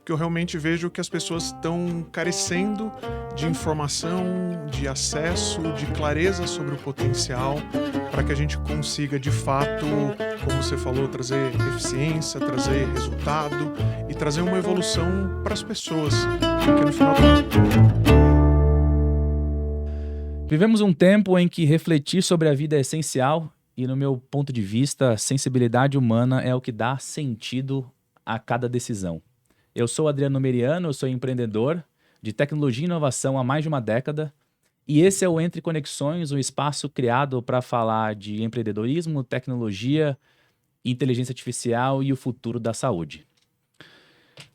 porque eu realmente vejo que as pessoas estão carecendo de informação, de acesso, de clareza sobre o potencial, para que a gente consiga, de fato, como você falou, trazer eficiência, trazer resultado e trazer uma evolução para as pessoas. Porque no final Vivemos um tempo em que refletir sobre a vida é essencial e, no meu ponto de vista, a sensibilidade humana é o que dá sentido a cada decisão. Eu sou Adriano Meriano, eu sou empreendedor de tecnologia e inovação há mais de uma década e esse é o Entre Conexões, um espaço criado para falar de empreendedorismo, tecnologia, inteligência artificial e o futuro da saúde.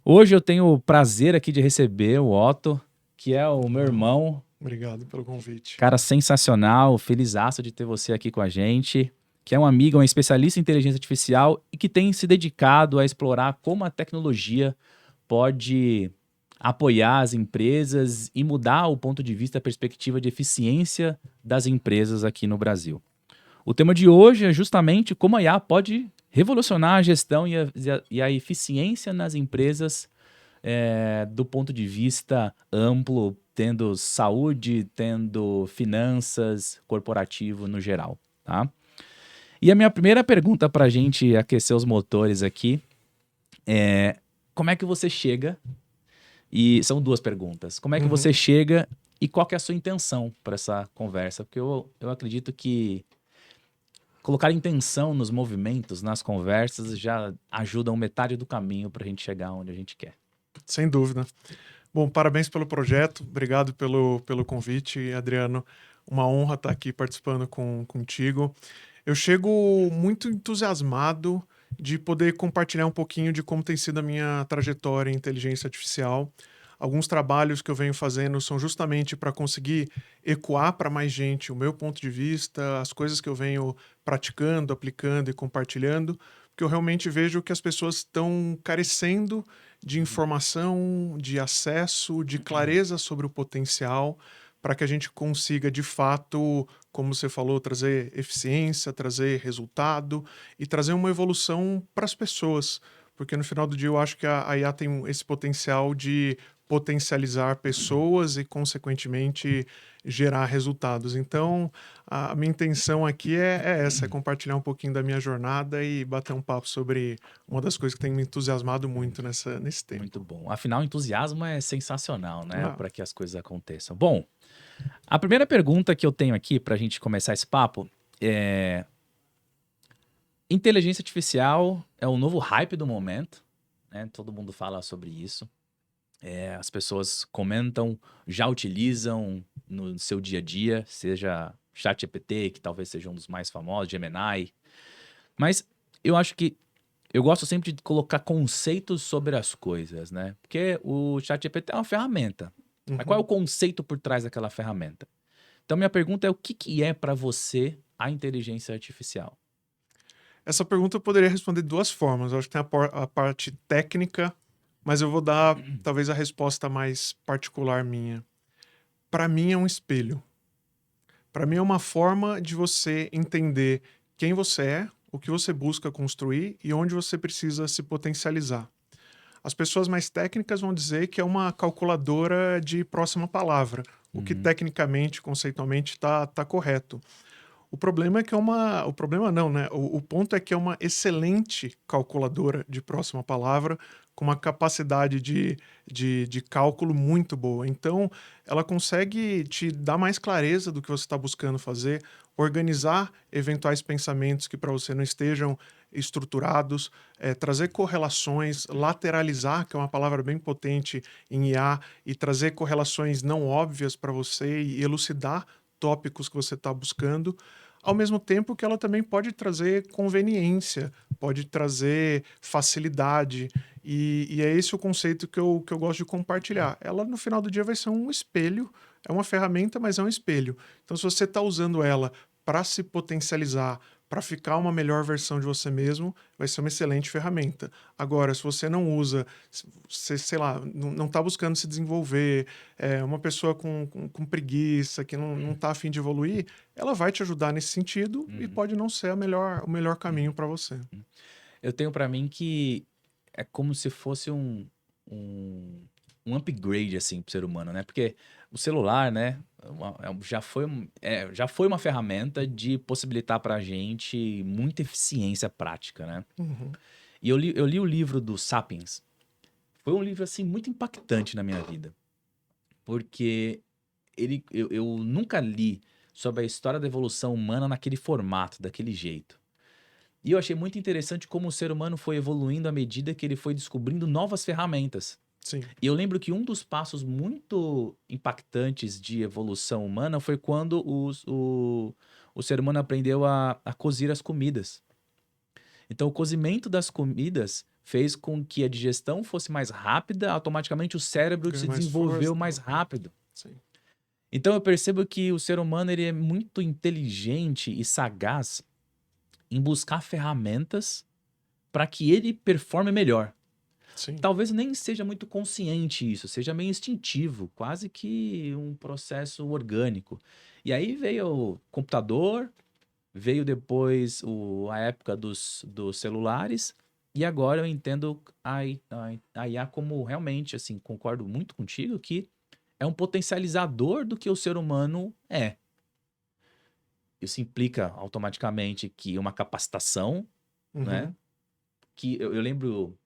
Hoje eu tenho o prazer aqui de receber o Otto, que é o meu irmão. Obrigado pelo convite. Cara, sensacional, felizaço de ter você aqui com a gente, que é um amigo, um especialista em inteligência artificial e que tem se dedicado a explorar como a tecnologia pode apoiar as empresas e mudar o ponto de vista, a perspectiva de eficiência das empresas aqui no Brasil. O tema de hoje é justamente como a IA pode revolucionar a gestão e a eficiência nas empresas do ponto de vista amplo, tendo saúde, tendo finanças, corporativo no geral, tá? E a minha primeira pergunta para a gente aquecer os motores aqui é como é que você chega, e são duas perguntas, como é que você chega e qual que é a sua intenção para essa conversa? Porque eu acredito que colocar intenção nos movimentos, nas conversas, já ajudam metade do caminho para a gente chegar onde a gente quer. Sem dúvida. Bom, parabéns pelo projeto, obrigado pelo convite, Adriano. Uma honra estar aqui participando contigo. Eu chego muito entusiasmado de poder compartilhar um pouquinho de como tem sido a minha trajetória em inteligência artificial. Alguns trabalhos que eu venho fazendo são justamente para conseguir ecoar para mais gente o meu ponto de vista, as coisas que eu venho praticando, aplicando e compartilhando, porque eu realmente vejo que as pessoas estão carecendo de informação, de acesso, de clareza sobre o potencial, para que a gente consiga, de fato, como você falou, trazer eficiência, trazer resultado e trazer uma evolução para as pessoas. Porque no final do dia eu acho que a IA tem esse potencial de potencializar pessoas e, consequentemente, gerar resultados. Então, a minha intenção aqui é essa, é compartilhar um pouquinho da minha jornada e bater um papo sobre uma das coisas que tem me entusiasmado muito nesse Muito tempo. bom. Afinal, o entusiasmo é sensacional, né? Ah, Para que as coisas aconteçam. Bom, a primeira pergunta que eu tenho aqui para a gente começar esse papo é: inteligência artificial é o novo hype do momento, né? Todo mundo fala sobre isso. As pessoas comentam, já utilizam no seu dia a dia, seja ChatGPT, que talvez seja um dos mais famosos, Gemini. Mas eu acho que eu gosto sempre de colocar conceitos sobre as coisas, né? Porque o ChatGPT é uma ferramenta. Mas qual é o uhum. conceito por trás daquela ferramenta? Então, minha pergunta é: o que, que é para você a inteligência artificial? Essa pergunta eu poderia responder de duas formas. Eu acho que tem a parte técnica, mas eu vou dar talvez a resposta mais particular minha. Para mim é um espelho. Para mim é uma forma de você entender quem você é, o que você busca construir e onde você precisa se potencializar. As pessoas mais técnicas vão dizer que é uma calculadora de próxima palavra, o que Uhum, tecnicamente, conceitualmente tá correto. O problema é que é uma. O problema não, né? O ponto é que é uma excelente calculadora de próxima palavra, com uma capacidade de cálculo muito boa. Então, ela consegue te dar mais clareza do que você está buscando fazer, organizar eventuais pensamentos que para você não estejam estruturados, trazer correlações, lateralizar, que é uma palavra bem potente em IA, e trazer correlações não óbvias para você e elucidar tópicos que você está buscando, ao mesmo tempo que ela também pode trazer conveniência, pode trazer facilidade, e é esse o conceito que eu gosto de compartilhar. Ela, no final do dia, vai ser um espelho, é uma ferramenta, mas é um espelho. Então, se você está usando ela para se potencializar, para ficar uma melhor versão de você mesmo, vai ser uma excelente ferramenta. Agora, se você não usa, se você, sei lá, não está buscando se desenvolver, é uma pessoa com preguiça, que não está afim de evoluir, ela vai te ajudar nesse sentido e uhum, pode não ser o melhor caminho uhum, para você. uhum. Eu tenho para mim que é como se fosse um upgrade, assim, pro ser humano, né? Porque o celular, né, já foi uma ferramenta de possibilitar pra gente muita eficiência prática, né? Uhum. E eu li o livro do Sapiens. Foi um livro, assim, muito impactante na minha vida. Porque eu nunca li sobre a história da evolução humana naquele formato, daquele jeito. E eu achei muito interessante como o ser humano foi evoluindo à medida que ele foi descobrindo novas ferramentas. Sim. E eu lembro que um dos passos muito impactantes de evolução humana foi quando o ser humano aprendeu a cozer as comidas. Então, o cozimento das comidas fez com que a digestão fosse mais rápida, automaticamente o cérebro Ganha se mais força. desenvolveu mais rápido. Sim. Então, eu percebo que o ser humano ele é muito inteligente e sagaz em buscar ferramentas para que ele performe melhor. Sim. Talvez nem seja muito consciente isso, seja meio instintivo, quase que um processo orgânico. E aí veio o computador, veio depois a época dos celulares, e agora eu entendo a IA como realmente, assim, concordo muito contigo, que é um potencializador do que o ser humano é. Isso implica automaticamente que uma capacitação, né? Uhum. Que eu lembro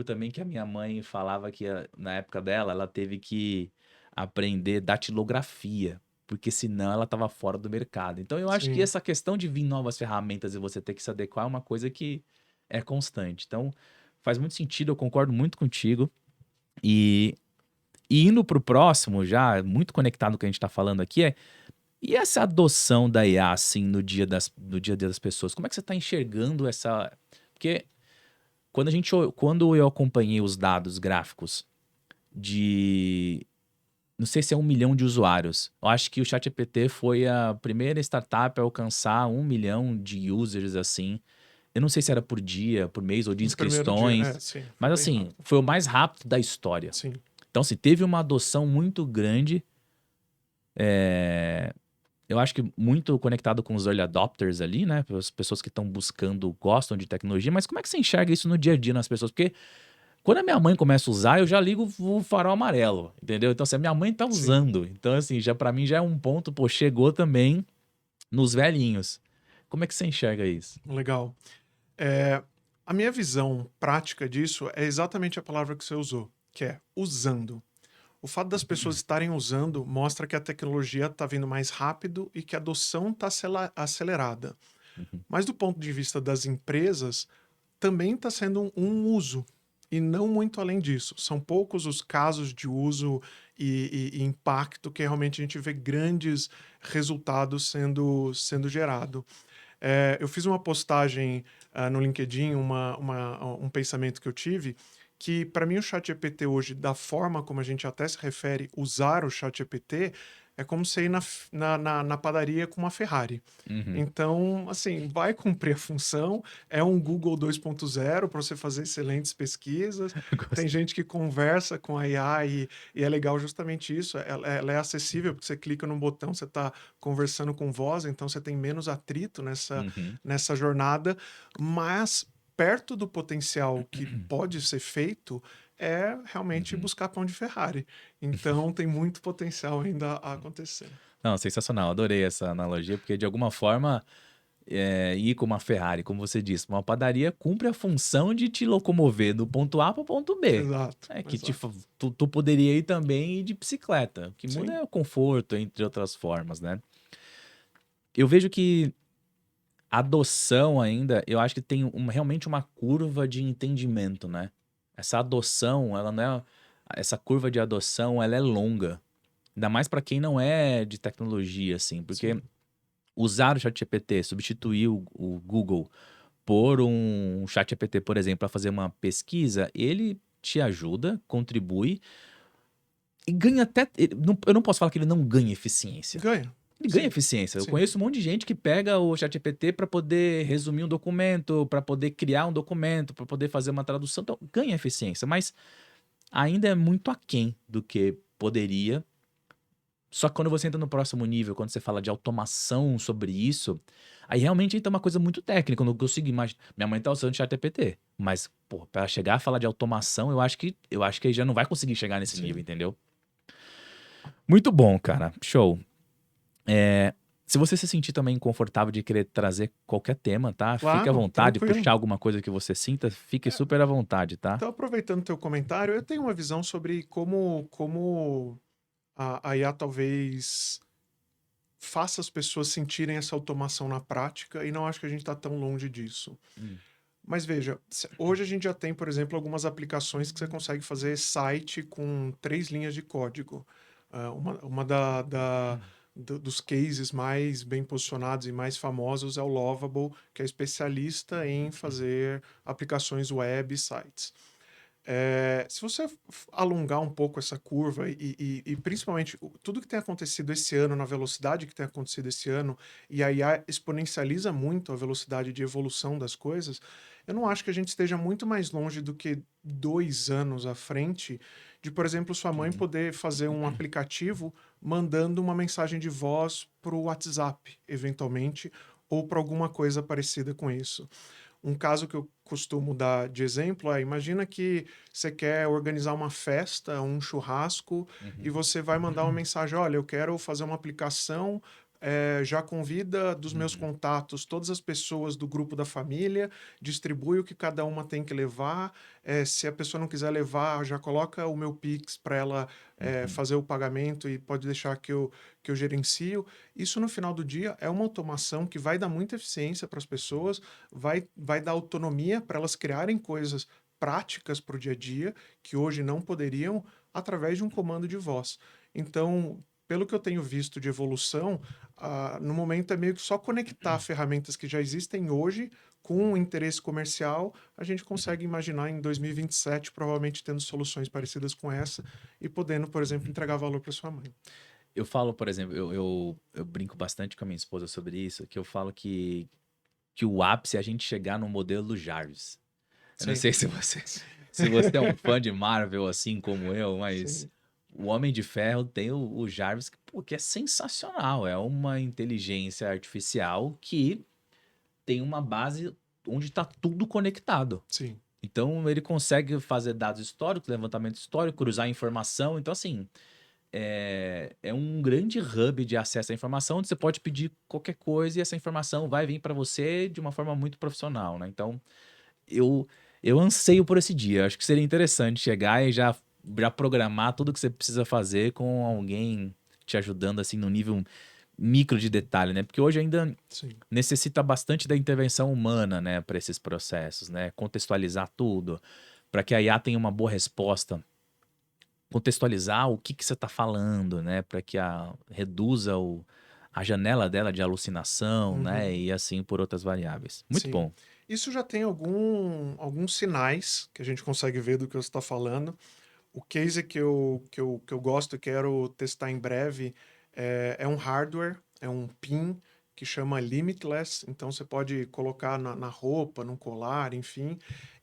também que a minha mãe falava que na época dela ela teve que aprender datilografia, porque senão ela estava fora do mercado. Então eu acho que Sim. essa questão de vir novas ferramentas e você ter que se adequar é uma coisa que é constante. Então faz muito sentido, eu concordo muito contigo. E, e indo para o próximo, já muito conectado com o que a gente está falando aqui, e essa adoção da IA, assim, no dia a dia das pessoas? Como é que você está enxergando essa. Porque quando eu acompanhei os dados gráficos de. Não sei se é 1 milhão de usuários. Eu acho que o ChatGPT foi a primeira startup a alcançar 1 milhão de users, assim. Eu não sei se era por dia, por mês ou de No primeiro dia. inscrições. Sim. Foi Mas, bem assim, rápido. foi o mais rápido da história. Sim. Então, assim, teve uma adoção muito grande. Eu acho que muito conectado com os early adopters ali, né? As pessoas que estão buscando, gostam de tecnologia. Mas como é que você enxerga isso no dia a dia nas pessoas? Porque quando a minha mãe começa a usar, eu já ligo o farol amarelo, entendeu? Então, se a minha mãe tá Sim. usando, então, assim, já para mim já é um ponto, pô, chegou também nos velhinhos. Como é que você enxerga isso? Legal. É, a minha visão prática disso é exatamente a palavra que você usou, que é usando. O fato das pessoas estarem usando mostra que a tecnologia está vindo mais rápido e que a adoção está acelerada. Uhum. Mas do ponto de vista das empresas, também está sendo um uso. E não muito além disso. São poucos os casos de uso e impacto que realmente a gente vê grandes resultados sendo gerado. Eu fiz uma postagem no LinkedIn, um pensamento que eu tive, que para mim o ChatGPT hoje, da forma como a gente até se refere, usar o ChatGPT, é como você ir na padaria com uma Ferrari. Uhum. Então, assim, vai cumprir a função, é um Google 2.0 para você fazer excelentes pesquisas. Tem Gostei. gente que conversa com a IA e é legal justamente isso. Ela é acessível, porque você clica num botão, você está conversando com voz, então você tem menos atrito Uhum. nessa jornada, mas perto do potencial que pode ser feito é realmente Uhum. buscar pão de Ferrari. Então tem muito potencial ainda a acontecer. Não, sensacional. Adorei essa analogia, porque de alguma forma ir com uma Ferrari, como você disse, uma padaria cumpre a função de te locomover do ponto A para o ponto B. Exato, É que exato. tu poderia ir também ir de bicicleta. O que muda Sim. é o conforto, entre outras formas, né? Eu vejo que a adoção ainda, eu acho que tem realmente uma curva de entendimento, né? Essa adoção, ela não é. Essa curva de adoção, ela é longa. Ainda mais para quem não é de tecnologia, assim, porque Sim. usar o ChatGPT, substituir o Google por um ChatGPT, por exemplo, para fazer uma pesquisa, ele te ajuda, contribui e ganha até. Eu não posso falar que ele não ganha eficiência. Ganha. Ele ganha Sim, eficiência. Eu sim. conheço um monte de gente que pega o ChatGPT para poder resumir um documento, para poder criar um documento, para poder fazer uma tradução. Então, ganha eficiência, mas ainda é muito aquém do que poderia Só que quando você entra no próximo nível, quando você fala de automação sobre isso, aí realmente entra uma coisa muito técnica. Eu não consigo imaginar. Minha mãe tá usando o ChatGPT, mas, pô, pra chegar a falar de automação, eu acho que aí já não vai conseguir chegar nesse nível, Sim. entendeu? Muito bom, cara. Show. Se você se sentir também confortável de querer trazer qualquer tema, tá? Fique à Claro, vontade, tranquilo. puxar alguma coisa que você sinta, fique É, super à vontade, tá? então, aproveitando teu comentário, eu tenho uma visão sobre como a IA talvez faça as pessoas sentirem essa automação na prática, e não acho que a gente está tão longe disso. Hum. Mas veja, hoje a gente já tem, por exemplo, algumas aplicações que você consegue fazer site com 3 linhas de código. Uma dos cases mais bem posicionados e mais famosos é o Lovable, que é especialista em fazer aplicações web e sites. Se você alongar um pouco essa curva e principalmente tudo que tem acontecido esse ano, na velocidade que tem acontecido esse ano, e a IA exponencializa muito a velocidade de evolução das coisas, eu não acho que a gente esteja muito mais longe do que 2 anos à frente de, por exemplo, sua mãe Uhum. poder fazer um aplicativo mandando uma mensagem de voz para o WhatsApp, eventualmente, ou para alguma coisa parecida com isso. Um caso que eu costumo dar de exemplo é: imagina que você quer organizar uma festa, um churrasco, e Uhum. você vai mandar uma mensagem: olha, eu quero fazer uma aplicação, já convida dos meus Uhum. contatos todas as pessoas do grupo da família, distribui o que cada uma tem que levar, se a pessoa não quiser levar, já coloca o meu Pix para ela Uhum. fazer o pagamento e pode deixar que eu gerencio. Isso no final do dia é uma automação que vai dar muita eficiência para as pessoas, vai dar autonomia para elas criarem coisas práticas para o dia a dia que hoje não poderiam através de um comando de voz. Então, pelo que eu tenho visto de evolução, no momento é meio que só conectar ferramentas que já existem hoje com um interesse comercial, a gente Uhum. consegue imaginar em 2027 provavelmente tendo soluções parecidas com essa e podendo, por exemplo, entregar valor para sua mãe. Eu falo, por exemplo, eu brinco bastante com a minha esposa sobre isso, que eu falo que o ápice é a gente chegar no modelo do Jarvis. Eu não Sim, sei se você, se você é um fã de Marvel assim como eu, mas sim. o Homem de Ferro tem o Jarvis, que, pô, que é sensacional. É uma inteligência artificial que tem uma base onde está tudo conectado. Sim. Então ele consegue fazer dados históricos, levantamento histórico, cruzar informação. Então, assim, é um grande hub de acesso à informação, onde você pode pedir qualquer coisa e essa informação vai vir para você de uma forma muito profissional, né? Então, eu, eu anseio por esse dia. Acho que seria interessante chegar e já programar tudo que você precisa fazer com alguém te ajudando, assim, no nível micro de detalhe, né? Porque hoje ainda Sim. necessita bastante da intervenção humana, né, para esses processos, né? Contextualizar tudo, para que a IA tenha uma boa resposta, contextualizar o que você está falando, né, para que reduza a janela dela de alucinação, né, Uhum. e assim por outras variáveis. Muito Sim. bom. Isso já tem alguns sinais que a gente consegue ver do que você está falando. O case que eu gosto e quero testar em breve é um hardware, é um pin que chama Limitless. Então você pode colocar na roupa, num colar, enfim.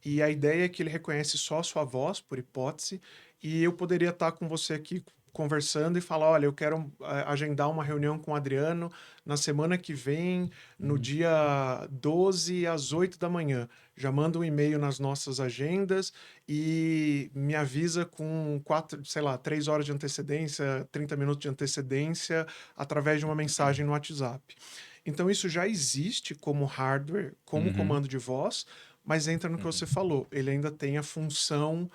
E a ideia é que ele reconhece só a sua voz, por hipótese. E eu poderia estar com você aqui conversando e falar: olha, eu quero agendar uma reunião com o Adriano na semana que vem, no Hum. dia 12 às 8 da manhã. Já manda um e-mail nas nossas agendas e me avisa com 3 horas de antecedência, 30 minutos de antecedência, através de uma mensagem no WhatsApp. Então, isso já existe como hardware, como Uhum. comando de voz, mas entra no que Uhum. você falou. Ele ainda tem a função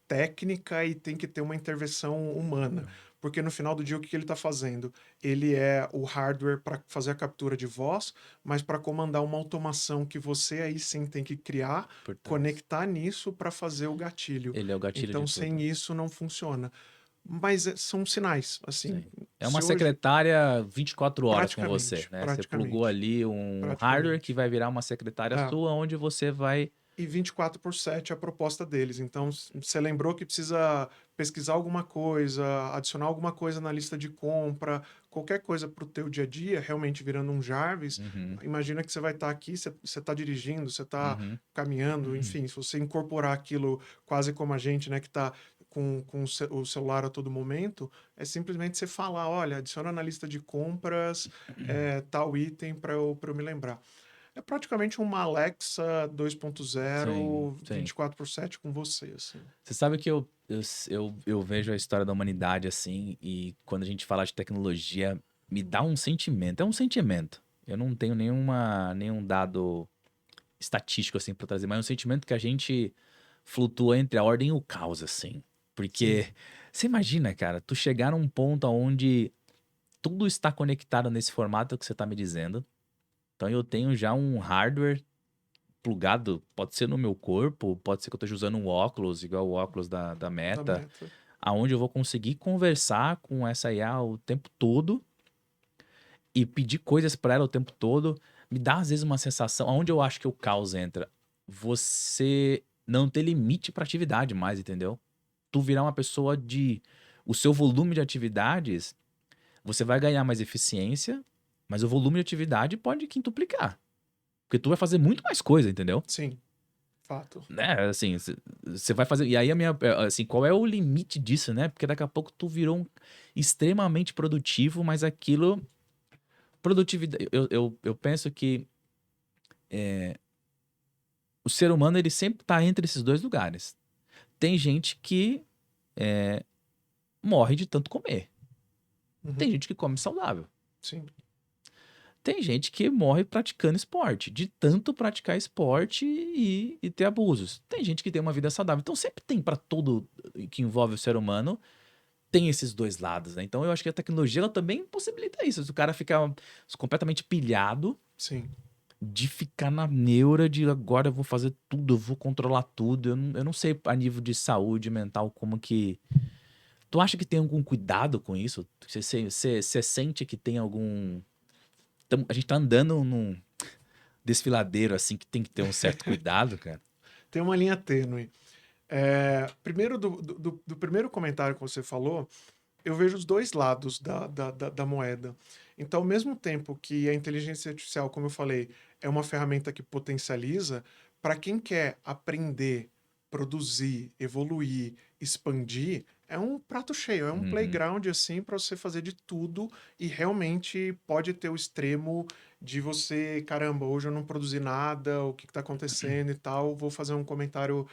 técnica e tem que ter uma intervenção humana. Porque no final do dia, o que ele está fazendo? Ele é o hardware para fazer a captura de voz, mas para comandar uma automação que você aí sim tem que criar, Por trás. conectar nisso para fazer o gatilho. Ele é o gatilho Então, de tudo. sem isso, não funciona. Mas são sinais, assim, Sim. É uma se hoje, secretária 24 horas com você, praticamente, né? Você plugou praticamente, ali um hardware que praticamente. vai virar uma secretária É, sua, onde você vai. e 24/7 a proposta deles. Então, você lembrou que precisa pesquisar alguma coisa, adicionar alguma coisa na lista de compra, qualquer coisa para o teu dia a dia, realmente virando um Jarvis. Uhum. Imagina que você vai estar aqui, você está dirigindo, você está Uhum. caminhando, enfim, se você incorporar aquilo quase como a gente, né, que está com o celular a todo momento, é simplesmente você falar, olha, adiciona na lista de compras tal item para eu me lembrar. É praticamente uma Alexa Sim, 2.0, sim. 24/7 com você, assim. Você sabe que eu vejo a história da humanidade assim, e quando a gente fala de tecnologia, me dá um sentimento. É um sentimento. Eu não tenho nenhum dado estatístico assim para trazer, mas é um sentimento que a gente flutua entre a ordem e o caos, assim. Sim, Porque você imagina, cara, tu chegar num ponto onde tudo está conectado nesse formato que você tá me dizendo. Então eu tenho já um hardware plugado, pode ser no meu corpo, pode ser que eu esteja usando um óculos, igual o óculos da da Meta, Meta. aonde eu vou conseguir conversar com essa IA o tempo todo e pedir coisas para ela o tempo todo. Me dá às vezes uma sensação, aonde eu acho que o caos entra, você não ter limite para atividade mais, entendeu? Tu virar uma pessoa de o seu volume de atividades, você vai ganhar mais eficiência, mas o volume de atividade pode quintuplicar. Porque tu vai fazer muito mais coisa, entendeu? Sim, fato. Né, assim, você vai fazer. E aí, assim, qual é o limite disso, né? Porque daqui a pouco tu virou extremamente produtivo, mas aquilo. Produtividade. Eu penso que o ser humano ele sempre tá entre esses dois lugares. Tem gente que morre de tanto comer. Tem Uhum, gente que come saudável. sim, Tem gente que morre praticando esporte, de tanto praticar esporte e ter abusos. Tem gente que tem uma vida saudável. Então sempre tem para tudo que envolve o ser humano, tem esses dois lados, né? Então eu acho que a tecnologia ela também possibilita isso. Se o cara ficar completamente pilhado sim. de ficar na neura de agora eu vou fazer tudo, eu vou controlar tudo. Eu não sei a nível de saúde mental como que. Tu acha que tem algum cuidado com isso? Você sente que tem algum. A gente tá andando num desfiladeiro assim que tem que ter um certo cuidado, cara. Tem uma linha tênue. Primeiro, do primeiro comentário que você falou, eu vejo os dois lados da moeda. Então, ao mesmo tempo que a inteligência artificial, como eu falei, é uma ferramenta que potencializa, para quem quer aprender, produzir, evoluir, expandir, é um prato cheio, é um Uhum, playground assim para você fazer de tudo e realmente pode ter o extremo de você, caramba, hoje eu não produzi nada, o que está acontecendo e tal, vou fazer um comentário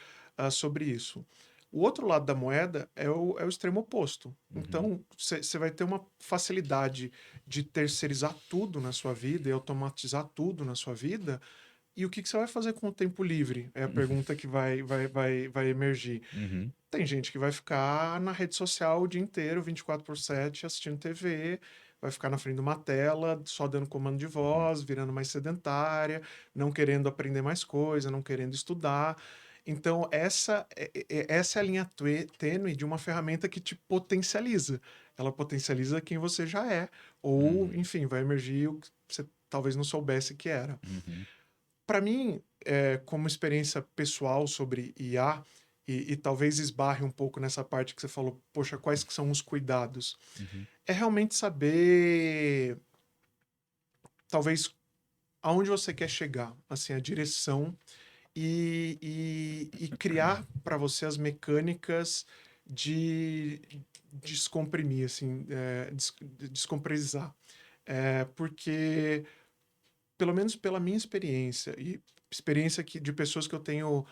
sobre isso. O outro lado da moeda é o extremo oposto. uhum, Então, você vai ter uma facilidade de terceirizar tudo na sua vida e automatizar tudo na sua vida. E o que você vai fazer com o tempo livre? É a pergunta que vai emergir. uhum, Tem gente que vai ficar na rede social o dia inteiro, 24/7, assistindo TV, vai ficar na frente de uma tela, só dando comando de uhum, voz, virando mais sedentária, não querendo aprender mais coisa, não querendo estudar. Então, essa é a linha tênue de uma ferramenta que te potencializa. Ela potencializa quem você já é, ou, uhum, enfim, vai emergir o que você talvez não soubesse que era. uhum, Para mim, como experiência pessoal sobre IA, e talvez esbarre um pouco nessa parte que você falou, poxa, quais que são os cuidados? uhum, É realmente saber, talvez, aonde você quer chegar, assim, a direção, e criar para você as mecânicas de descomprimir, assim, descompresar. Porque pelo menos pela minha experiência e experiência de pessoas que eu tenho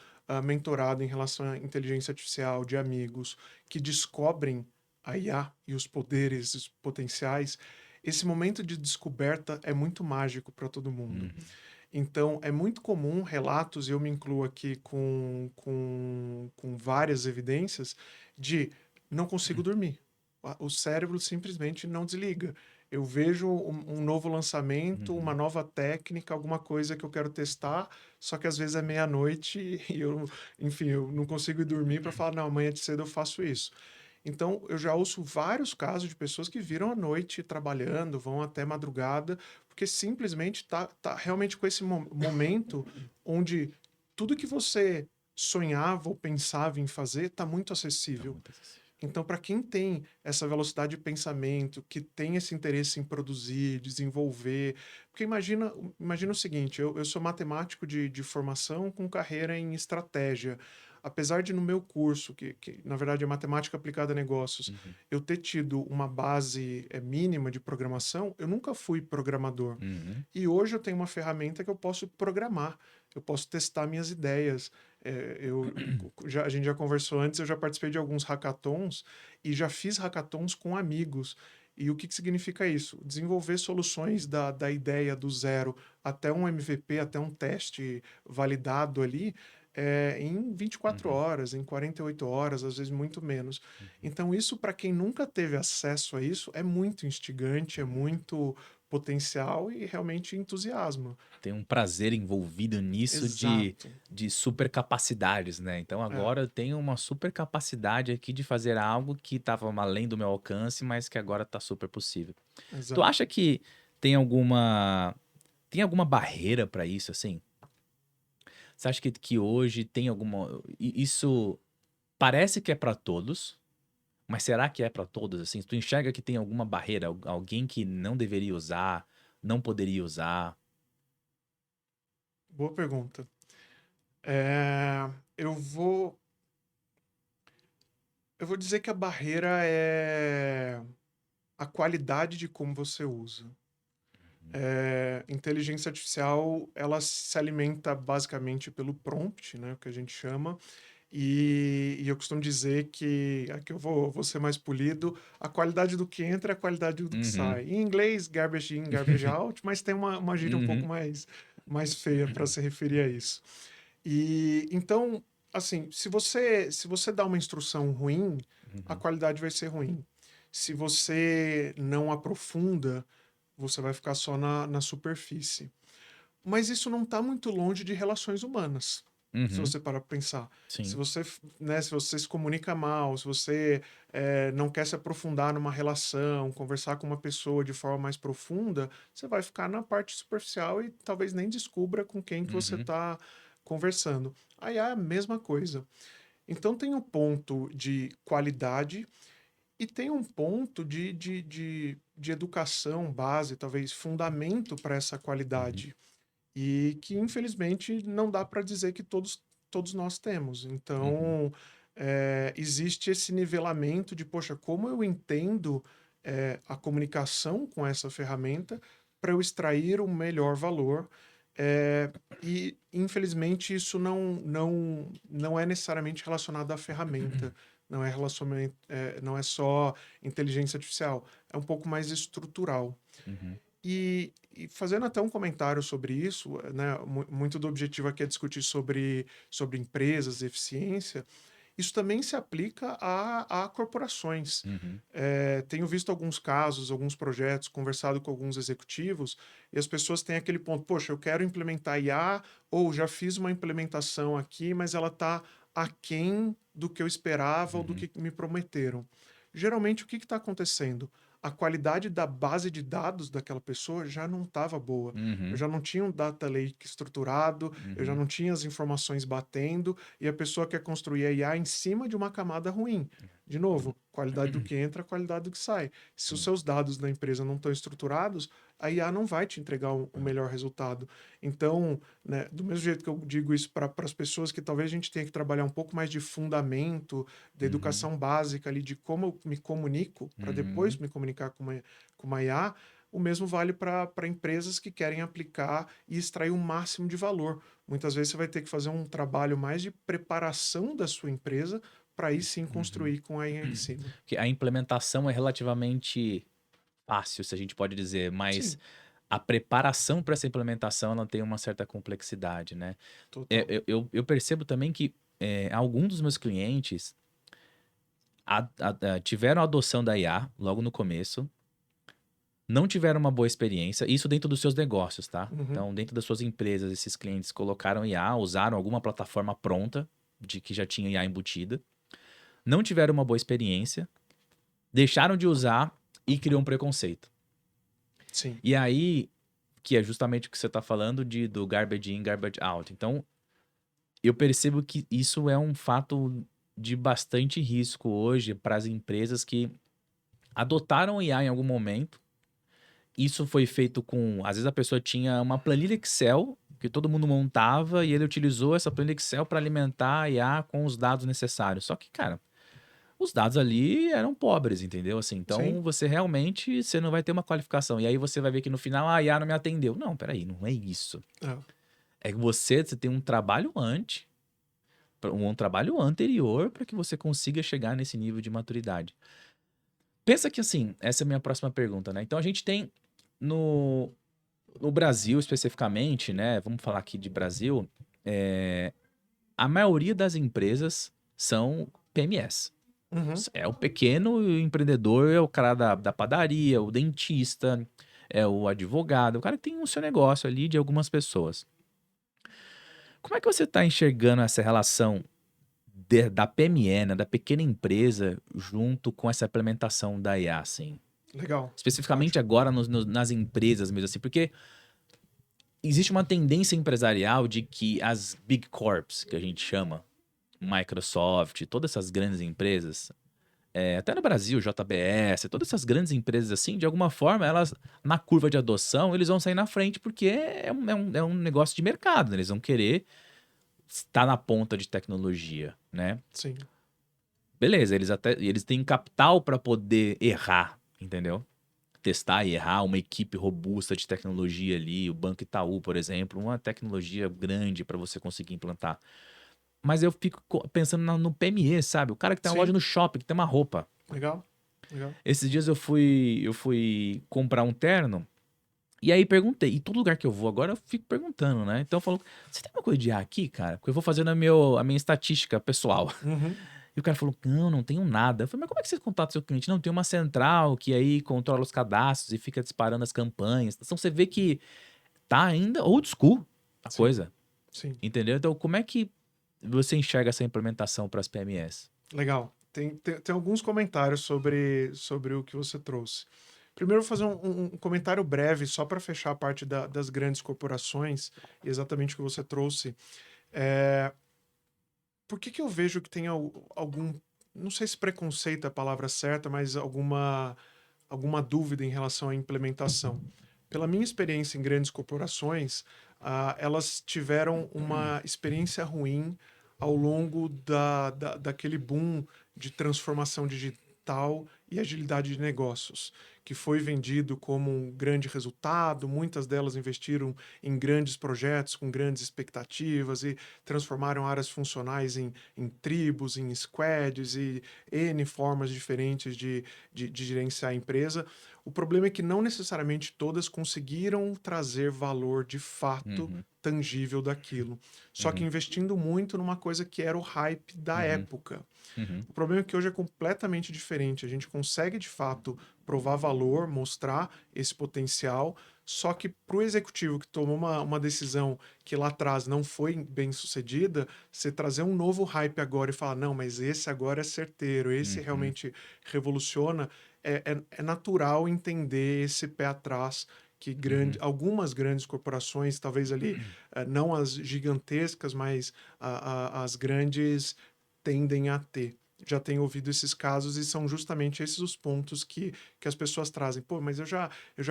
mentorado em relação à inteligência artificial, de amigos que descobrem a IA e os poderes, os potenciais, esse momento de descoberta é muito mágico para todo mundo. uhum, Então, é muito comum relatos, e eu me incluo aqui com várias evidências, de não consigo dormir. O cérebro simplesmente não desliga. Eu vejo um novo lançamento, uma uhum. nova técnica, alguma coisa que eu quero testar, só que às vezes é meia-noite e eu, enfim, eu não consigo ir dormir para falar, não, amanhã de cedo eu faço isso. Então, eu já ouço vários casos de pessoas que viram à noite trabalhando, vão até madrugada, porque simplesmente tá realmente com esse momento onde tudo que você sonhava ou pensava em fazer está muito Tá acessível. muito acessível. Então, para quem tem essa velocidade de pensamento, que tem esse interesse em produzir, desenvolver. Porque imagina o seguinte: eu sou matemático de formação com carreira em estratégia. Apesar de no meu curso, que na verdade é matemática aplicada a negócios, Uhum. eu ter tido uma base mínima de programação, eu nunca fui programador. Uhum. E hoje eu tenho uma ferramenta que eu posso programar, eu posso testar minhas ideias. A gente já conversou antes, eu já participei de alguns hackathons e já fiz hackathons com amigos. E o que significa isso? Desenvolver soluções da ideia do zero até um MVP, até um teste validado ali, em 24 Uhum. horas, em 48 horas, às vezes muito menos. Então, isso, para quem nunca teve acesso a isso, é muito instigante, é muito potencial e realmente entusiasma. Tem um prazer envolvido nisso Exato. de super capacidades, né? Então É, agora eu tenho uma super capacidade aqui de fazer algo que estava além do meu alcance, mas que agora está super possível. Tu acha exato. que tem alguma tem alguma barreira para isso assim? Você acha que hoje tem alguma isso parece que é para todos, mas será que é para todos assim? Tu enxerga que tem alguma barreira, alguém que não deveria usar, não poderia usar? Boa pergunta. É, eu vou, eu vou dizer que a barreira é a qualidade de como você usa. Inteligência artificial, ela se alimenta basicamente pelo prompt, né, o que a gente chama, e eu costumo dizer que, aqui eu vou ser mais polido, a qualidade do que entra é a qualidade do que Uhum. sai. Em inglês, garbage in, garbage out, mas tem uma gíria um pouco Uhum. mais feia para se referir a isso. E então, assim, se você dá uma instrução ruim, a Uhum. qualidade vai ser ruim. Se você não aprofunda, você vai ficar só na superfície. Mas isso não está muito longe de relações humanas, se Uhum. você parar para pensar. Se Sim. você, né, se você se comunica mal, se você não quer se aprofundar numa relação, conversar com uma pessoa de forma mais profunda, você vai ficar na parte superficial e talvez nem descubra com quem que você Uhum. está conversando. Aí é a mesma coisa. Então tem um ponto de qualidade e tem um ponto de educação base, talvez fundamento para essa Uhum. qualidade. E que, infelizmente, não dá para dizer que todos nós temos. Uhum. Então, existe esse nivelamento de, poxa, como eu entendo a comunicação com essa ferramenta para eu extrair o melhor valor. É, e, infelizmente, isso não é necessariamente relacionado à ferramenta. Não é, não é só inteligência artificial. É um pouco mais estrutural. Uhum. E fazendo até um comentário sobre isso, né, muito do objetivo aqui é discutir sobre empresas, eficiência, isso também se aplica a corporações. Uhum. Tenho visto alguns casos, alguns projetos, conversado com alguns executivos, e as pessoas têm aquele ponto, poxa, eu quero implementar IA, ou já fiz uma implementação aqui, mas ela está aquém do que eu esperava ou do Uhum. que me prometeram. Geralmente, o que está acontecendo? A qualidade da base de dados daquela pessoa já não estava boa. Eu Uhum. já não tinha um data lake estruturado, eu já Uhum. não tinha as informações batendo, e a pessoa quer construir a IA em cima de uma camada ruim. De novo, qualidade do que entra, qualidade do que sai. Se os Sim. seus dados da empresa não estão estruturados, a IA não vai te entregar o melhor resultado. Então, né, do mesmo jeito que eu digo isso para as pessoas, que talvez a gente tenha que trabalhar um pouco mais de fundamento, da Uhum. educação básica ali, de como eu me comunico, para depois Uhum. me comunicar com uma IA, o mesmo vale para empresas que querem aplicar e extrair o máximo de valor. Muitas vezes você vai ter que fazer um trabalho mais de preparação da sua empresa para aí sim Uhum. construir com a IA em cima. Porque a implementação é relativamente fácil, se a gente pode dizer, mas Sim, a preparação para essa implementação ela tem uma certa complexidade, né? total. Eu percebo também que alguns dos meus clientes tiveram a adoção da IA logo no começo, não tiveram uma boa experiência, isso dentro dos seus negócios, tá? Uhum, Então, dentro das suas empresas, esses clientes colocaram IA, usaram alguma plataforma pronta, de que já tinha IA embutida, não tiveram uma boa experiência, deixaram de usar e criou um preconceito. sim. E aí, que é justamente o que você está falando do garbage in, garbage out. Então, eu percebo que isso é um fato de bastante risco hoje para as empresas que adotaram o IA em algum momento. Isso foi feito com, às vezes a pessoa tinha uma planilha Excel que todo mundo montava e ele utilizou essa planilha Excel para alimentar a IA com os dados necessários. Só que, cara, os dados ali eram pobres, entendeu? Assim, Sim. então você realmente você não vai ter uma qualificação. E aí você vai ver que no final a IA não me atendeu. Não, peraí, não é isso. É. É que você tem um trabalho antes, um trabalho anterior para que você consiga chegar nesse nível de maturidade. Pensa que assim, essa é a minha próxima pergunta, né? Então a gente tem no, no Brasil especificamente, né? Vamos falar aqui de Brasil, a maioria das empresas são PMS. Uhum. É o pequeno empreendedor, é o cara da padaria, o dentista, é o advogado, o cara que tem o seu negócio ali de algumas pessoas. Como é que você está enxergando essa relação da PME, né, da pequena empresa, junto com essa implementação da IA, assim? Legal. Especificamente Ótimo. agora nas empresas mesmo, assim, porque existe uma tendência empresarial de que as Big Corps, que a gente chama, Microsoft, todas essas grandes empresas, até no Brasil, JBS, todas essas grandes empresas assim, de alguma forma, elas, na curva de adoção, eles vão sair na frente porque é um negócio de mercado, né? Eles vão querer estar na ponta de tecnologia, né? Sim. Beleza, eles têm capital para poder errar, entendeu? Testar e errar, uma equipe robusta de tecnologia ali, o Banco Itaú, por exemplo, uma tecnologia grande para você conseguir implantar. Mas eu fico pensando no PME, sabe? O cara que tem uma loja Sim. no shopping, que tem uma roupa. Legal. Legal. Esses dias eu fui comprar um terno e aí perguntei. E todo lugar que eu vou agora eu fico perguntando, né? Então eu falo, você tem uma coisa de IA aqui, cara? Porque eu vou fazendo a minha estatística pessoal. Uhum. E o cara falou, não tenho nada. Eu falei, mas como é que você contata seu cliente? Não, tem uma central que aí controla os cadastros e fica disparando as campanhas. Então você vê que tá ainda old school a Sim. coisa, Sim. entendeu? Então como é que você enxerga essa implementação para as PMS? Legal. Tem alguns comentários sobre o que você trouxe. Primeiro, eu vou fazer um comentário breve, só para fechar a parte das grandes corporações, e exatamente o que você trouxe. É, por que eu vejo que tem algum, não sei se preconceito é a palavra certa, mas alguma dúvida em relação à implementação? Pela minha experiência em grandes corporações, elas tiveram uma experiência ruim ao longo daquele boom de transformação digital e agilidade de negócios, que foi vendido como um grande resultado. Muitas delas investiram em grandes projetos com grandes expectativas e transformaram áreas funcionais em tribos, em squads e N formas diferentes de gerenciar a empresa. O problema é que não necessariamente todas conseguiram trazer valor de fato Uhum, tangível daquilo. Só que uhum, investindo muito numa coisa que era o hype da uhum, época. uhum, O problema é que hoje é completamente diferente. A gente consegue de fato provar valor, mostrar esse potencial, só que para o executivo que tomou uma decisão que lá atrás não foi bem sucedida, você trazer um novo hype agora e falar, não, mas esse agora é certeiro, esse uhum, realmente revoluciona, é natural entender esse pé atrás que uhum. algumas grandes corporações, talvez ali, não as gigantescas, mas as grandes tendem a ter. Já tenho ouvido esses casos e são justamente esses os pontos que as pessoas trazem. Pô, mas eu já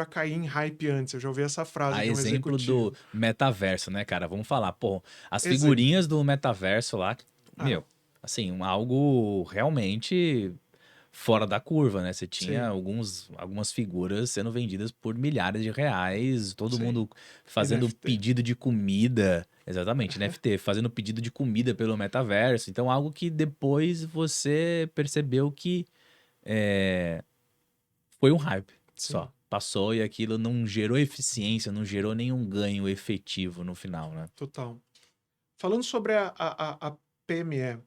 caí em hype antes, eu já ouvi essa frase A de um exemplo do executivo. metaverso, né, cara? Vamos falar, pô, as Exemplo. figurinhas do metaverso lá, Ah, meu, assim, algo realmente fora da curva, né? Você tinha sim, algumas figuras sendo vendidas por milhares de reais, todo sim. mundo fazendo NFT. pedido de comida, exatamente, NFT, fazendo pedido de comida pelo metaverso. Então, algo que depois você percebeu que é, foi um hype Sim, só. Passou e aquilo não gerou eficiência, não gerou nenhum ganho efetivo no final, né? total. Falando sobre a PME,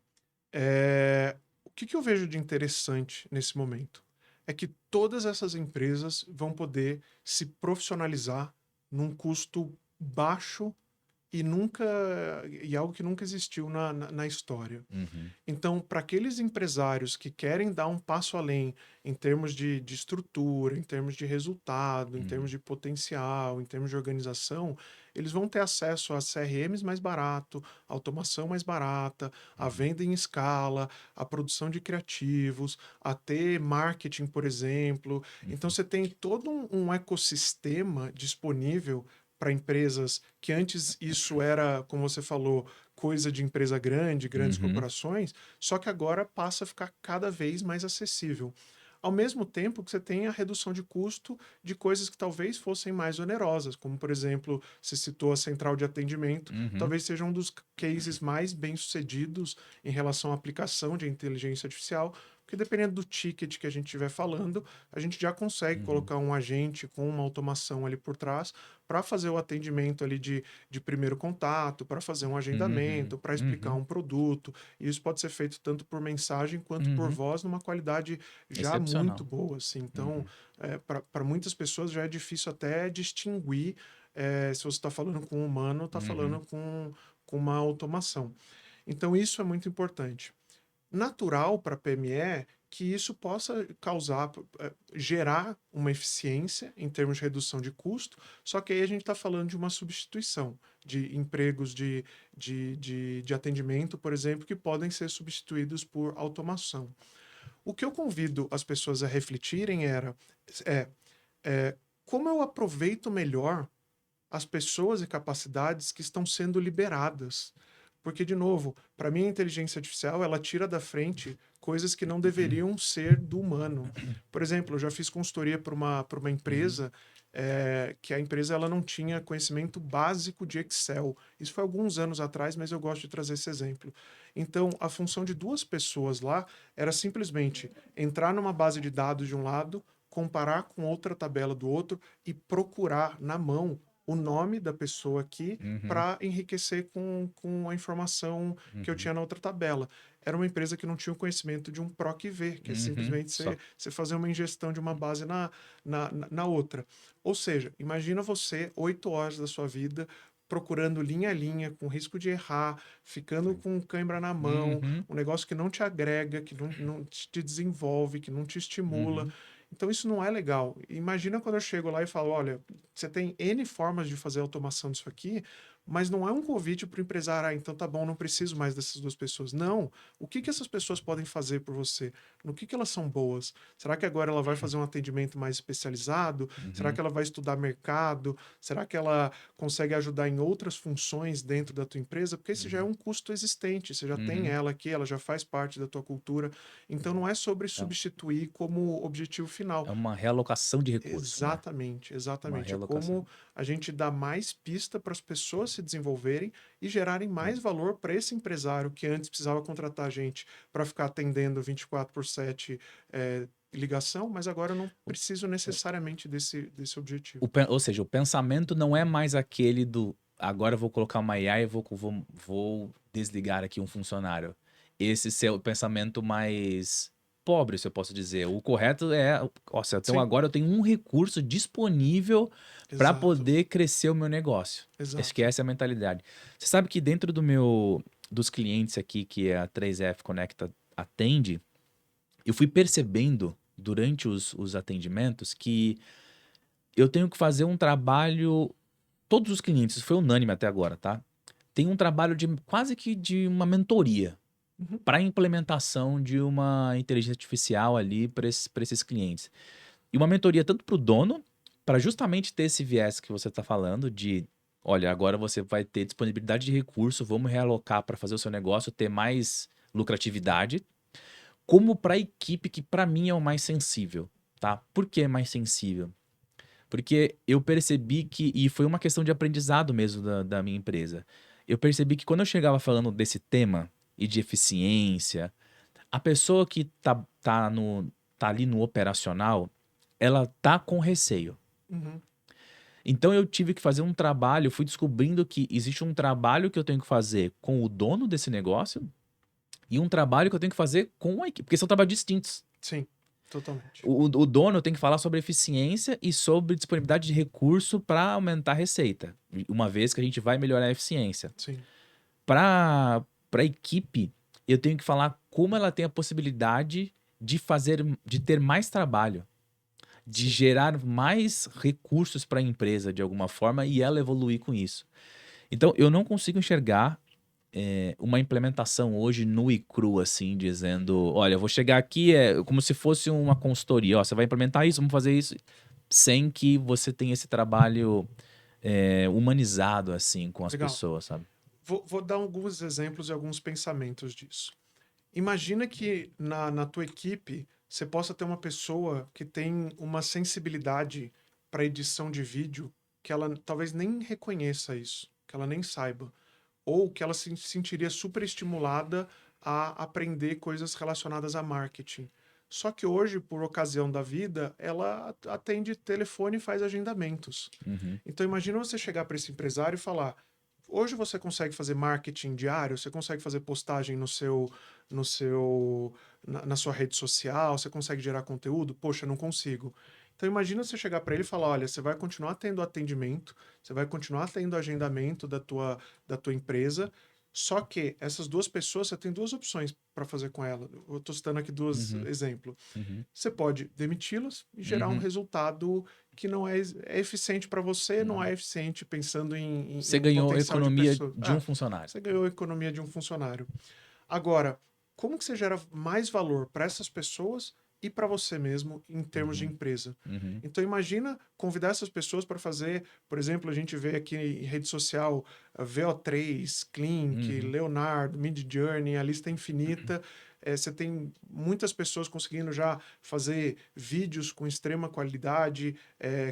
o que eu vejo de interessante nesse momento? É que todas essas empresas vão poder se profissionalizar num custo baixo e algo que nunca existiu na história. Uhum, Então, para aqueles empresários que querem dar um passo além em termos de estrutura, em termos de resultado, em termos uhum, de potencial, em termos de organização, eles vão ter acesso a CRMs mais barato, automação mais barata, a venda em escala, a produção de criativos, a ter marketing, por exemplo. Então você tem todo um ecossistema disponível para empresas que antes isso era, como você falou, coisa de empresa grande, grandes Uhum. corporações, só que agora passa a ficar cada vez mais acessível. Ao mesmo tempo que você tem a redução de custo de coisas que talvez fossem mais onerosas, como, por exemplo, você citou a central de atendimento, Uhum. talvez seja um dos cases mais bem-sucedidos em relação à aplicação de inteligência artificial, porque dependendo do ticket que a gente estiver falando, a gente já consegue Uhum. colocar um agente com uma automação ali por trás para fazer o atendimento ali de primeiro contato, para fazer um Uhum. agendamento, para explicar Uhum. um produto. E isso pode ser feito tanto por mensagem quanto por Uhum. voz, numa qualidade já muito Excepcional. boa, assim. Então, Uhum. para muitas pessoas já é difícil até distinguir se você está falando com um humano ou está Uhum. falando com uma automação. Então, isso é muito importante. Natural para a PME que isso possa causar, gerar uma eficiência em termos de redução de custo, só que aí a gente está falando de uma substituição de empregos de atendimento, por exemplo, que podem ser substituídos por automação. O que eu convido as pessoas a refletirem é, é como eu aproveito melhor as pessoas e capacidades que estão sendo liberadas. Porque, de novo, para mim a inteligência artificial ela tira da frente coisas que não deveriam ser do humano. Por exemplo, eu já fiz consultoria para uma Uhum. empresa que a empresa ela não tinha conhecimento básico de Excel. Isso foi alguns anos atrás, mas eu gosto de trazer esse exemplo. Então, a função de duas pessoas lá era simplesmente entrar numa base de dados de um lado, comparar com outra tabela do outro e procurar na mão o nome da pessoa aqui Uhum. para enriquecer com a informação que eu Uhum. tinha na outra tabela. Era uma empresa que não tinha o conhecimento de um PROC-V, que é Uhum. simplesmente Só. você fazer uma ingestão de uma base na outra. Ou seja, imagina você 8 horas da sua vida procurando linha a linha, com risco de errar, ficando com cãibra na mão, Uhum. um negócio que não te agrega, que não te desenvolve, que não te estimula. Uhum. Então isso não é legal. Imagina quando eu chego lá e falo, olha, você tem N formas de fazer automação disso aqui, mas não é um convite para o empresário, então tá bom, não preciso mais dessas duas pessoas. Não. O que essas pessoas podem fazer por você? No que elas são boas? Será que agora ela vai fazer um atendimento mais especializado? Será Uhum. que ela vai estudar mercado? Será que ela consegue ajudar em outras funções dentro da tua empresa? Porque esse já é Uhum. um custo existente, você já tem Uhum. ela aqui, ela já faz parte da tua cultura. Então não é sobre Então, substituir como objetivo final. é uma realocação de recurso, né? Exatamente, Uma exatamente. É realocação. como a gente dá mais pista para as pessoas se desenvolverem e gerarem mais Hum. valor para esse empresário que antes precisava contratar gente para ficar atendendo 24/7 ligação, mas agora eu não preciso necessariamente desse objetivo. Ou seja, o pensamento não é mais aquele do agora eu vou colocar uma IA e vou desligar aqui um funcionário. Esse seu pensamento mais pobre, se eu posso dizer. O correto é, nossa, então Sim, agora eu tenho um recurso disponível para exato, poder crescer o meu negócio. Acho que exato. essa é a mentalidade. Você sabe que dentro dos clientes aqui que a 3F Conecta atende, eu fui percebendo durante os atendimentos que eu tenho que fazer um trabalho. Todos os clientes, isso foi unânime até agora, tá? Tem um trabalho de quase que de uma mentoria Uhum, para a implementação de uma inteligência artificial ali para esses clientes. E uma mentoria tanto para o dono, para justamente ter esse viés que você está falando de, olha, agora você vai ter disponibilidade de recurso, vamos realocar para fazer o seu negócio ter mais lucratividade, como para a equipe que para mim é o mais sensível, tá? Por que é mais sensível? Porque eu percebi que, e foi uma questão de aprendizado mesmo da minha empresa, eu percebi que quando eu chegava falando desse tema e de eficiência, a pessoa que tá ali no operacional, ela tá com receio. uhum, Então eu tive que fazer um trabalho, fui descobrindo que existe um trabalho que eu tenho que fazer com o dono desse negócio e um trabalho que eu tenho que fazer com a equipe, porque são trabalhos distintos. sim, totalmente. O dono tem que falar sobre eficiência e sobre disponibilidade de recurso para aumentar a receita, uma vez que a gente vai melhorar a eficiência. Sim, Para a equipe, eu tenho que falar como ela tem a possibilidade de ter mais trabalho, de gerar mais recursos para a empresa de alguma forma e ela evoluir com isso. Então, eu não consigo enxergar uma implementação hoje nu e cru, assim, dizendo, olha, eu vou chegar aqui, como se fosse uma consultoria, ó, você vai implementar isso, vamos fazer isso, sem que você tenha esse trabalho humanizado, assim, com as Legal. pessoas, sabe? Vou dar alguns exemplos e alguns pensamentos disso. Imagina que na tua equipe você possa ter uma pessoa que tem uma sensibilidade para edição de vídeo que ela talvez nem reconheça isso, que ela nem saiba, ou que ela se sentiria super estimulada a aprender coisas relacionadas a marketing. Só que hoje, por ocasião da vida, ela atende telefone e faz agendamentos. Uhum, Então imagina você chegar para esse empresário e falar: hoje você consegue fazer marketing diário, você consegue fazer postagem no seu, na sua rede social, você consegue gerar conteúdo? Poxa, não consigo. Então imagina você chegar para ele e falar: olha, você vai continuar tendo atendimento, você vai continuar tendo agendamento da tua empresa, só que essas duas pessoas, você tem duas opções para fazer com ela. Eu estou citando aqui dois uhum, exemplos. uhum, Você pode demiti-las e gerar um uhum, resultado que não é eficiente para você, não uhum. é eficiente pensando em Você um ganhou a potencial de economia pessoa. de um Ah, funcionário. você ganhou a economia de um funcionário. Agora, como que você gera mais valor para essas pessoas e para você mesmo em termos de Uhum, empresa? uhum, Então imagina convidar essas pessoas para fazer, por exemplo, a gente vê aqui em rede social VO3, Klink, uhum, Leonardo, Midjourney, a lista é infinita. Você tem muitas pessoas conseguindo já fazer vídeos com extrema qualidade,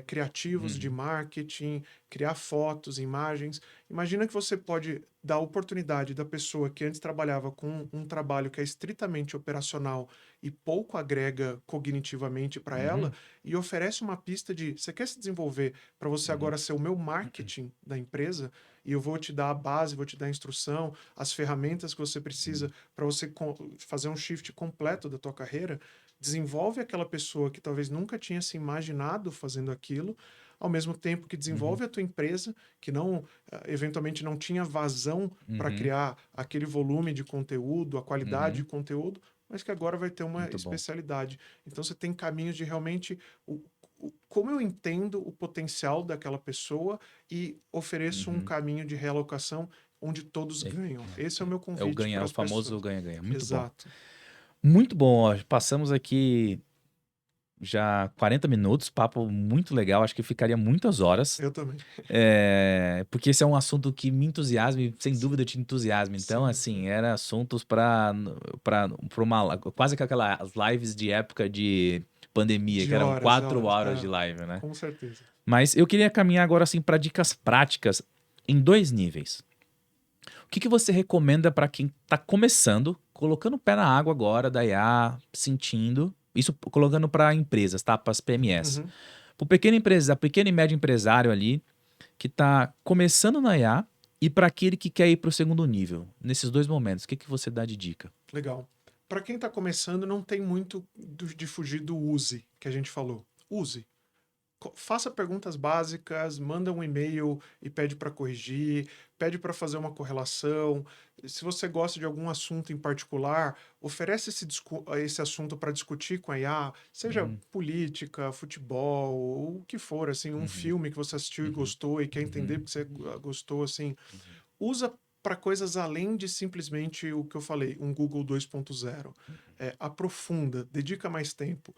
criativos de uhum, marketing, criar fotos, imagens. Imagina que você pode dar a oportunidade da pessoa que antes trabalhava com um trabalho que é estritamente operacional e pouco agrega cognitivamente para ela, uhum, e oferece uma pista de: você quer se desenvolver para você uhum, agora ser o meu marketing da empresa? E eu vou te dar a base, vou te dar a instrução, as ferramentas que você precisa para você fazer um shift completo da tua carreira. Desenvolve aquela pessoa que talvez nunca tinha se imaginado fazendo aquilo, ao mesmo tempo que uhum, desenvolve a tua empresa, que não eventualmente não tinha vazão para uhum, criar aquele volume de conteúdo, a qualidade de uhum. conteúdo, mas que agora vai ter uma Muito bom. especialidade. Então você tem caminhos de realmente como eu entendo o potencial daquela pessoa e ofereço um Uhum. caminho de realocação onde todos É, ganham. Esse é o meu é o convite ganha, para o as famoso pessoas. ganha-ganha. Muito bom. Exato. Muito bom, ó. Passamos aqui já 40 minutos, papo muito legal. Acho que ficaria muitas horas. Eu também. Porque esse é um assunto que me entusiasma e sem Sim, dúvida te entusiasma. Então, sim, assim, sim. era assuntos para uma quase que aquelas lives de época de pandemia, que De eram horas, 4 horas de live, né? com certeza. Mas eu queria caminhar agora assim para dicas práticas em dois níveis. O que você recomenda para quem está começando, colocando o pé na água agora da IA, sentindo, isso colocando para empresas, tá? Para as PMS. Uhum. Para o pequeno empresa, pequeno e médio empresário ali, que está começando na IA e para aquele que quer ir para o segundo nível. Nesses dois momentos, o que você dá de dica? Legal. Para quem está começando, não tem muito de fugir do use que a gente falou. Use. Faça perguntas básicas, manda um e-mail e pede para corrigir, pede para fazer uma correlação. Se você gosta de algum assunto em particular, oferece esse assunto para discutir com a IA, seja Uhum, política, futebol, ou o que for, assim, um uhum, filme que você assistiu e uhum, gostou e quer entender uhum, porque você gostou, assim. uhum, Usa para coisas além de simplesmente o que eu falei, um Google 2.0. Aprofunda, dedica mais tempo.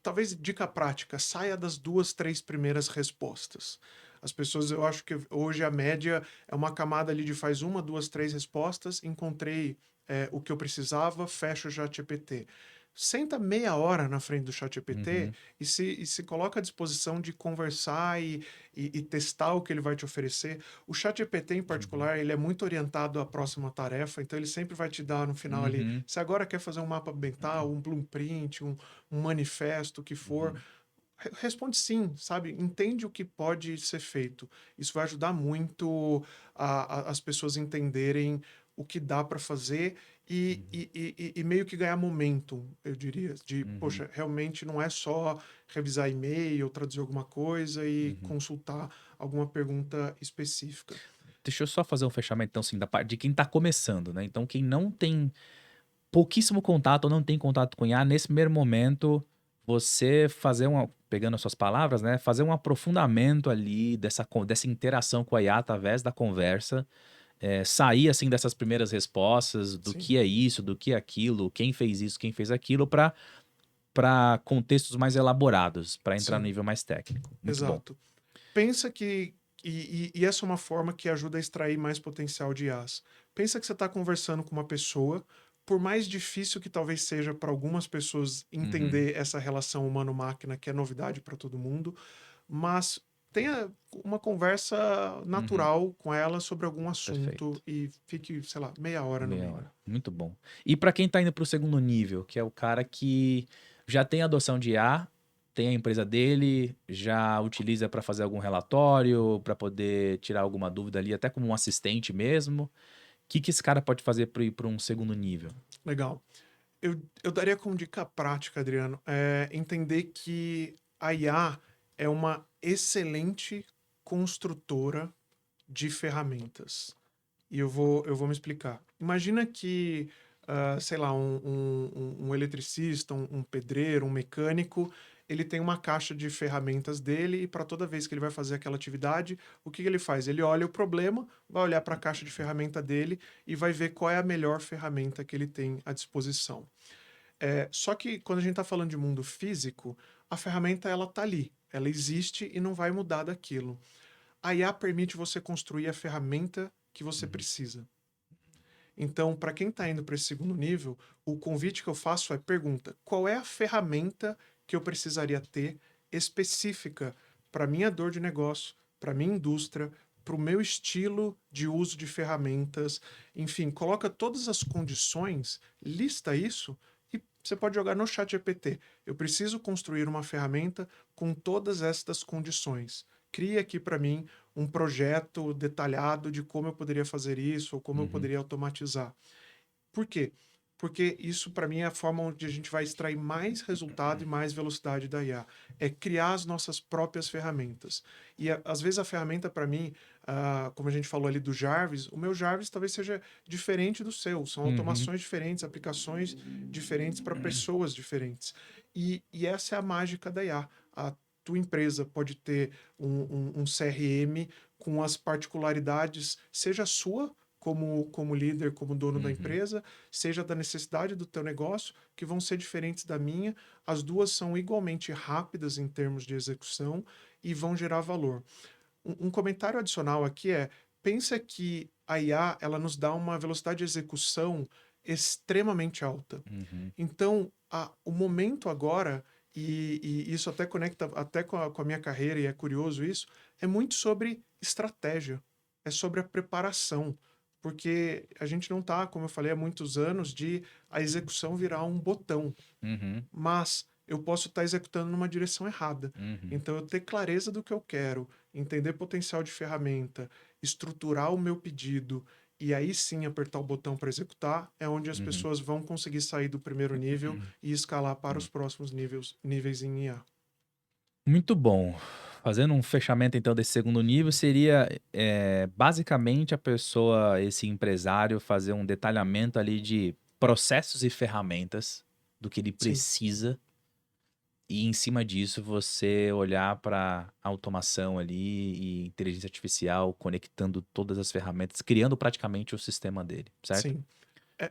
Talvez dica prática, saia das duas, três primeiras respostas. As pessoas, eu acho que hoje a média é uma camada ali de faz uma, duas, três respostas, encontrei o que eu precisava, fecho o ChatGPT. Senta meia hora na frente do ChatGPT uhum, e se coloca à disposição de conversar e testar o que ele vai te oferecer. O ChatGPT, em uhum, particular, ele é muito orientado à próxima tarefa, então ele sempre vai te dar no final ali, uhum, se agora quer fazer um mapa ambiental, um blueprint, um manifesto, o que for, uhum, responde sim, sabe? Entende o que pode ser feito. Isso vai ajudar muito as pessoas entenderem o que dá para fazer e meio que ganhar momentum, eu diria. De, uhum, poxa, realmente não é só revisar e-mail, traduzir alguma coisa e uhum. consultar alguma pergunta específica. Deixa eu só fazer um fechamento, então, assim, da parte de quem está começando, né? Então, quem não tem pouquíssimo contato ou não tem contato com IA, nesse primeiro momento, você fazer pegando as suas palavras, né, fazer um aprofundamento ali dessa interação com a IA através da conversa, sair assim dessas primeiras respostas do Sim, que é isso, do que é aquilo, quem fez isso, quem fez aquilo, para contextos mais elaborados, para entrar no sim, nível mais técnico. Muito bom. exato. Pensa que. E essa é uma forma que ajuda a extrair mais potencial de IAs. Pensa que você está conversando com uma pessoa, por mais difícil que talvez seja para algumas pessoas Uhum, entender essa relação humano-máquina, que é novidade para todo mundo, mas tenha uma conversa uhum, natural com ela sobre algum perfeito. assunto e fique, sei lá, meia hora no Meia mínimo. hora. Muito bom. E para quem está indo para o segundo nível, que é o cara que já tem adoção de IA, tem a empresa dele, já utiliza para fazer algum relatório, para poder tirar alguma dúvida ali, até como um assistente mesmo. O que esse cara pode fazer para ir para um segundo nível? Legal. Eu daria como dica prática, Adriano, entender que a IA é uma excelente construtora de ferramentas. E eu vou me explicar. Imagina que, sei lá, um eletricista, um pedreiro, um mecânico, ele tem uma caixa de ferramentas dele e para toda vez que ele vai fazer aquela atividade, o que ele faz? Ele olha o problema, vai olhar para a caixa de ferramenta dele e vai ver qual é a melhor ferramenta que ele tem à disposição. Só que quando a gente está falando de mundo físico, a ferramenta ela tá ali, ela existe e não vai mudar daquilo. A IA permite você construir a ferramenta que você Uhum, precisa. Então, para quem está indo para esse segundo nível, o convite que eu faço é pergunta: qual é a ferramenta que eu precisaria ter específica para minha dor de negócio, para minha indústria, para o meu estilo de uso de ferramentas, enfim, coloca todas as condições, lista isso e você pode jogar no chat GPT. Eu preciso construir uma ferramenta com todas estas condições. Crie aqui para mim um projeto detalhado de como eu poderia fazer isso ou como eu uhum, poderia automatizar. Por quê? Porque isso, para mim, é a forma onde a gente vai extrair mais resultado e mais velocidade da IA. É criar as nossas próprias ferramentas. E às vezes a ferramenta, para mim, como a gente falou ali do Jarvis, o meu Jarvis talvez seja diferente do seu. São uhum, automações diferentes, aplicações diferentes para pessoas diferentes. E essa é a mágica da IA. A tua empresa pode ter um CRM com as particularidades, seja sua como líder, como dono da uhum, empresa, seja da necessidade do teu negócio, que vão ser diferentes da minha. As duas são igualmente rápidas em termos de execução e vão gerar valor. Um comentário adicional aqui pensa que a IA ela nos dá uma velocidade de execução extremamente alta. uhum, Então, o momento agora, e isso até conecta até com a minha carreira, e é curioso isso, é muito sobre estratégia, é sobre a preparação. Porque a gente não está, como eu falei, há muitos anos, de a execução virar um botão, uhum, mas eu posso estar executando numa direção errada. uhum, Então, eu ter clareza do que eu quero, entender potencial de ferramenta, estruturar o meu pedido e aí sim apertar o botão para executar, é onde as uhum, pessoas vão conseguir sair do primeiro nível e escalar para os uhum. próximos níveis em IA. Muito bom. Fazendo um fechamento então desse segundo nível, seria basicamente a pessoa, esse empresário, fazer um detalhamento ali de processos e ferramentas do que ele Sim, precisa, e em cima disso você olhar para automação ali e inteligência artificial, conectando todas as ferramentas, criando praticamente o sistema dele, certo? sim.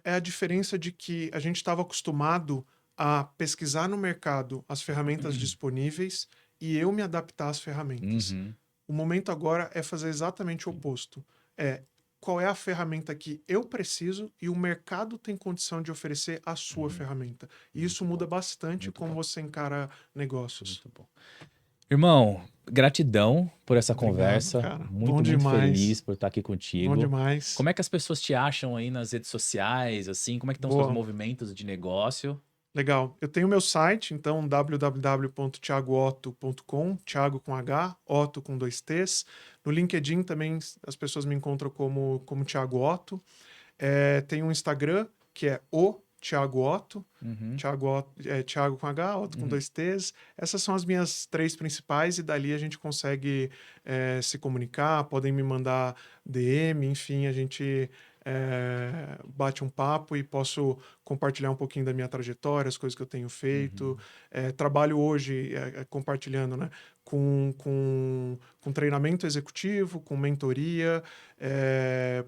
É a diferença de que a gente estava acostumado a pesquisar no mercado as ferramentas disponíveis e eu me adaptar às ferramentas. Uhum, O momento agora é fazer exatamente o oposto. É qual é a ferramenta que eu preciso e o mercado tem condição de oferecer a sua uhum. ferramenta. E isso Muito muda bom, bastante muito como bom, você encara negócios. muito bom. Irmão, gratidão por essa Obrigado, conversa. cara. Bom Muito, muito demais. feliz por estar aqui Bom contigo. demais. Como é que as pessoas te acham aí nas redes sociais, assim? Como é que estão os seus Boa. movimentos de negócio? Legal. Eu tenho meu site, então www.thiagootto.com, Thiago com H, Otto com dois T's. No LinkedIn também as pessoas me encontram como Thiago Otto. Tem um Instagram que é o Thiago Otto. Uhum, Thiago com H, Otto com uhum. dois T's. Essas são as minhas três principais e dali a gente consegue se comunicar, podem me mandar DM, enfim, a gente bate um papo e posso compartilhar um pouquinho da minha trajetória, as coisas que eu tenho feito. Trabalho hoje compartilhando, né, com treinamento executivo, com mentoria,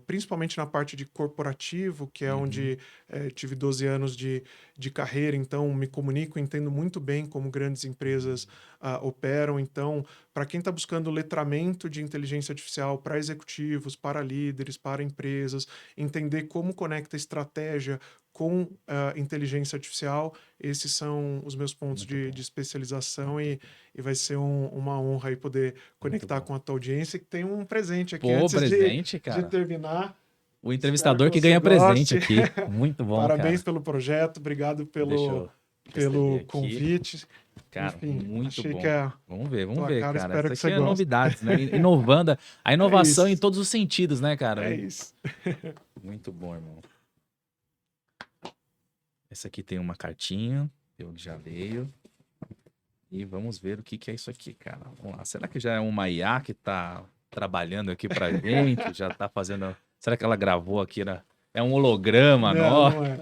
principalmente na parte de corporativo, que é onde tive 12 anos de carreira, então me comunico, entendo muito bem como grandes empresas operam. Então, para quem está buscando letramento de inteligência artificial para executivos, para líderes, para empresas, entender como conecta estratégia com inteligência artificial, esses são os meus pontos de especialização e vai ser uma honra aí poder conectar com a tua audiência, que tem um presente aqui Pô, antes presente, de cara. terminar. O Espero entrevistador que você ganha presente goste. aqui. Muito bom, Parabéns cara. pelo projeto, obrigado Deixa pelo, eu receber pelo aqui. convite. Cara, Enfim, muito achei que bom. é a Vamos tua ver, cara, cara. espero Isso que aqui você é goste. novidades, né? Inovando. A É inovação em isso, todos os sentidos, né, cara? é isso. Muito bom, irmão. Esse aqui tem uma cartinha, eu já leio. E vamos ver o que que é isso aqui, cara. Vamos lá. Será que já é uma IA que tá trabalhando aqui pra gente? Já tá fazendo. Será que ela gravou aqui, né? É um holograma, Não, nó. não é.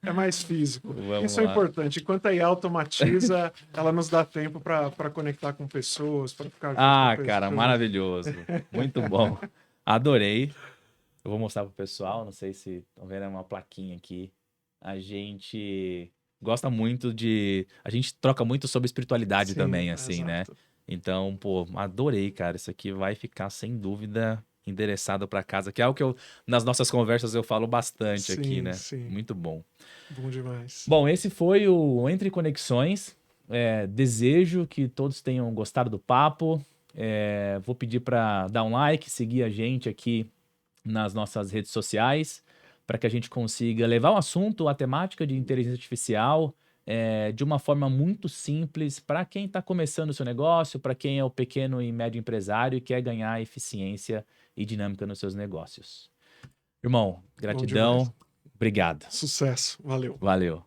É mais físico. Vamos Isso é lá. importante. Enquanto a IA automatiza, ela nos dá tempo para conectar com pessoas, para ficar junto com Ah, cara, pessoas. maravilhoso. Muito bom. Adorei. Eu vou mostrar pro pessoal, não sei se estão vendo, é uma plaquinha aqui. A gente gosta muito de. A gente troca muito sobre espiritualidade Sim, também, assim, né? exato. Então, pô, adorei, cara. Isso aqui vai ficar sem dúvida endereçado para casa, que é algo que eu, nas nossas conversas, eu falo bastante aqui, Sim, né? sim. Muito bom. Bom demais. Bom, esse foi o Entre Conexões. Desejo que todos tenham gostado do papo. Vou pedir para dar um like, seguir a gente aqui nas nossas redes sociais, para que a gente consiga levar o assunto, a temática de inteligência artificial, de uma forma muito simples para quem está começando o seu negócio, para quem é o pequeno e médio empresário e quer ganhar eficiência e dinâmica nos seus negócios. Irmão, Bom demais. gratidão. Obrigado. Sucesso. Valeu. Valeu.